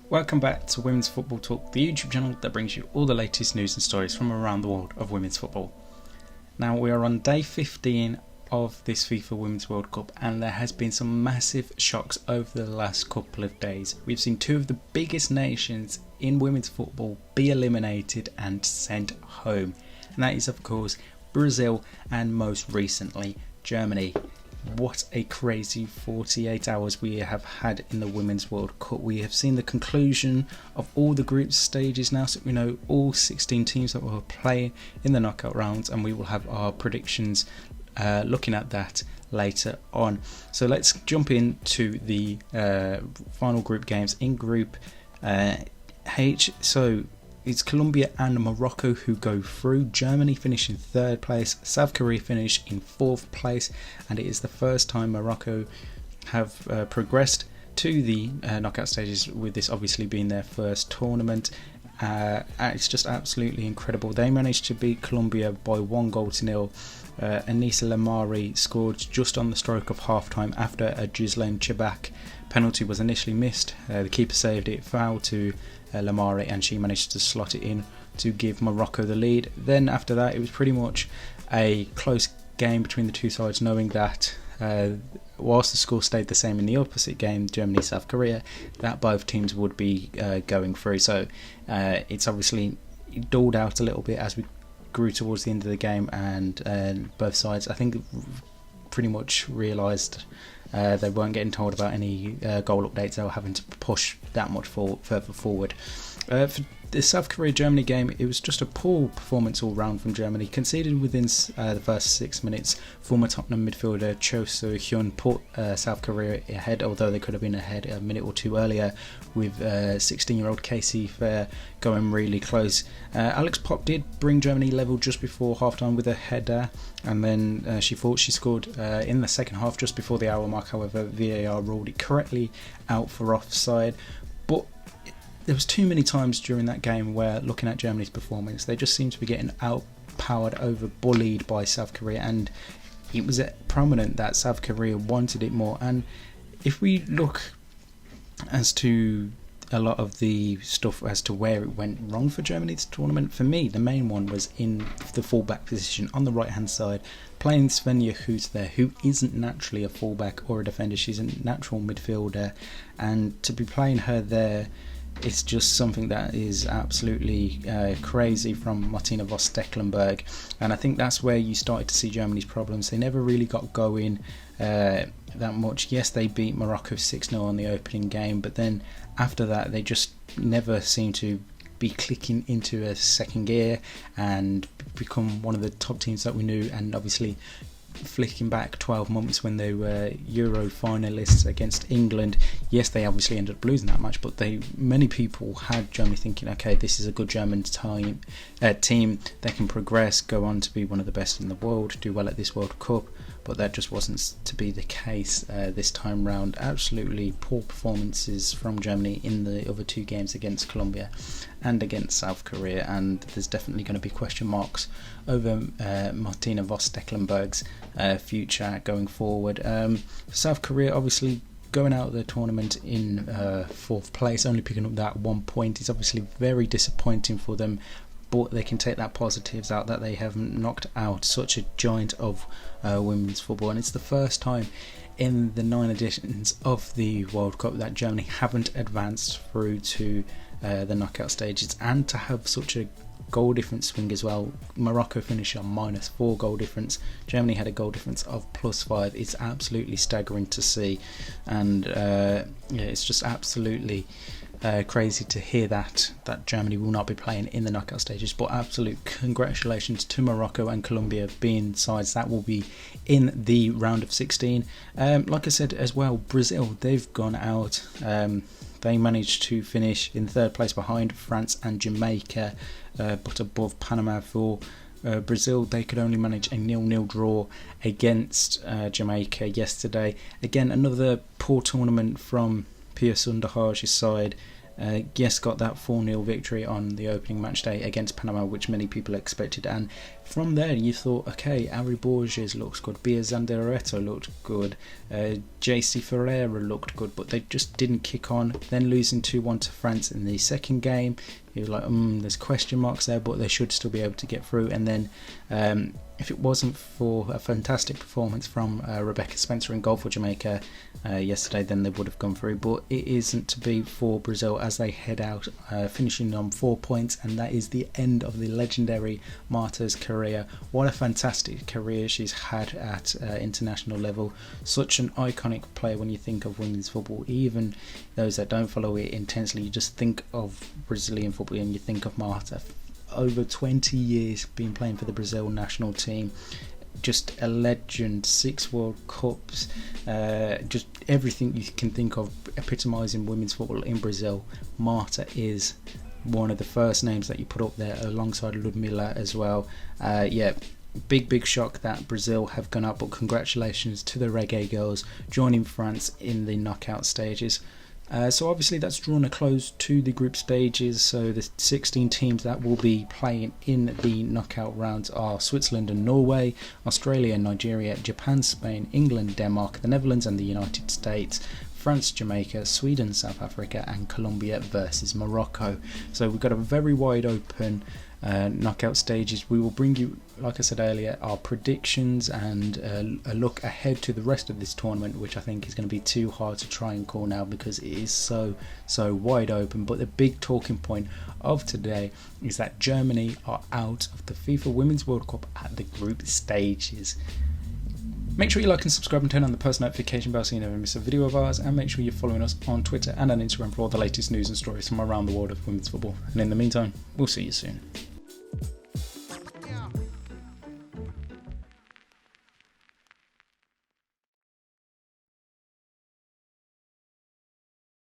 Welcome back to Women's Football Talk, the YouTube channel that brings you all the latest news and stories from around the world of women's football. Now we are on day 15 of this FIFA Women's World Cup, and there has been some massive shocks over the last couple of days. We've seen two of the biggest nations in women's football be eliminated and sent home, and that is of course Brazil and most recently Germany. What a crazy 48 hours we have had in the Women's World Cup. We have seen the conclusion of all the group stages now, so we know all 16 teams that will play in the knockout rounds, and we will have our predictions looking at that later on. So let's jump into the final group games in Group H. So it's Colombia and Morocco who go through. Germany finish in 3rd place, South Korea finish in 4th place, and it is the first time Morocco have progressed to the knockout stages, with this obviously being their first tournament. It's just absolutely incredible. They managed to beat Colombia by 1-0. Anissa Lamari scored just on the stroke of half-time after a Ghislaine Chebak penalty was initially missed. The keeper saved it, foul to Lamari, and she managed to slot it in to give Morocco the lead. Then after that it was pretty much a close game between the two sides, knowing that whilst the score stayed the same in the opposite game, Germany-South Korea, that both teams would be going through. So it's obviously dulled out a little bit as we grew towards the end of the game, and both sides I think pretty much realised they weren't getting told about any goal updates. They were having to push that much further forward. For the South Korea-Germany game, it was just a poor performance all round from Germany. Conceded within the first 6 minutes, former Tottenham midfielder Cho Soo-hyun put South Korea ahead, although they could have been ahead a minute or two earlier, with 16-year-old Casey Fair going really close. Alex Popp did bring Germany level just before half-time with a header, and then she thought she scored in the second half just before the hour mark. However, VAR ruled it correctly out for offside. But there was too many times during that game where, looking at Germany's performance, they just seemed to be getting outpowered, over-bullied by South Korea, and it was prominent that South Korea wanted it more. And if we look as to a lot of the stuff as to where it went wrong for Germany this tournament, for me the main one was in the fullback position on the right hand side, playing Svenja, who's there, who isn't naturally a fullback or a defender. She's a natural midfielder, and to be playing her there, it's just something that is absolutely crazy from Martina Voss-Tecklenburg. And I think that's where you started to see Germany's problems. They never really got going that much. Yes, they beat Morocco 6-0 on the opening game, but then after that they just never seemed to be clicking into a second gear and become one of the top teams that we knew. And obviously flicking back 12 months when they were Euro finalists against England, yes, they obviously ended up losing that match, but many people had Germany thinking, okay, this is a good German team, they can progress, go on to be one of the best in the world, do well at this World Cup. But that just wasn't to be the case this time round. Absolutely poor performances from Germany in the other two games against Colombia and against South Korea, and there's definitely going to be question marks over Martina Voss-Tecklenburg's future going forward. South Korea obviously going out of the tournament in 4th place, only picking up that 1 point is obviously very disappointing for them, but they can take that positives out that they have knocked out such a giant of women's football. And it's the first time in the 9 editions of the World Cup that Germany haven't advanced through to the knockout stages, and to have such a goal difference swing as well. Morocco finished on -4 goal difference, Germany had a goal difference of +5. It's absolutely staggering to see, and it's just absolutely crazy to hear that Germany will not be playing in the knockout stages. But absolute congratulations to Morocco and Colombia being sides that will be in the round of 16. Like I said as well, Brazil, they've gone out. They managed to finish in 3rd place behind France and Jamaica, but above Panama. For Brazil, they could only manage a 0-0 draw against Jamaica yesterday. Again, another poor tournament from Pia Sunderhage's side. Yes, got that 4-0 victory on the opening match day against Panama, which many people expected, and from there you thought, okay, Ari Borges looks good, Bia Zandaretto looked good, JC Ferreira looked good, but they just didn't kick on. Then losing 2-1 to France in the second game, you were like, there's question marks there, but they should still be able to get through. And then if it wasn't for a fantastic performance from Rebecca Spencer in goal for Jamaica yesterday, then they would have gone through. But it isn't to be for Brazil as they head out, finishing on 4 points, and that is the end of the legendary Marta's career. What a fantastic career she's had at international level. Such an iconic player when you think of women's football. Even those that don't follow it intensely, you just think of Brazilian football and you think of Marta. Over 20 years been playing for the Brazil national team, just a legend, 6 World Cups, just everything you can think of epitomising women's football in Brazil. Marta is one of the first names that you put up there alongside Ludmila as well. Big shock that Brazil have gone up, but congratulations to the Reggae girls joining France in the knockout stages. So obviously that's drawn a close to the group stages. So the 16 teams that will be playing in the knockout rounds are Switzerland and Norway, Australia, Nigeria, Japan, Spain, England, Denmark, the Netherlands and the United States, France, Jamaica, Sweden, South Africa and Colombia versus Morocco. So we've got a very wide open knockout stages. We will bring you, like I said earlier, our predictions and a look ahead to the rest of this tournament, which I think is going to be too hard to try and call now because it is so wide open. But the big talking point of today is that Germany are out of the FIFA Women's World Cup at the group stages. Make sure you like and subscribe and turn on the post notification bell so you never miss a video of ours, and make sure you're following us on Twitter and on Instagram for all the latest news and stories from around the world of women's football. And in the meantime, we'll see you soon.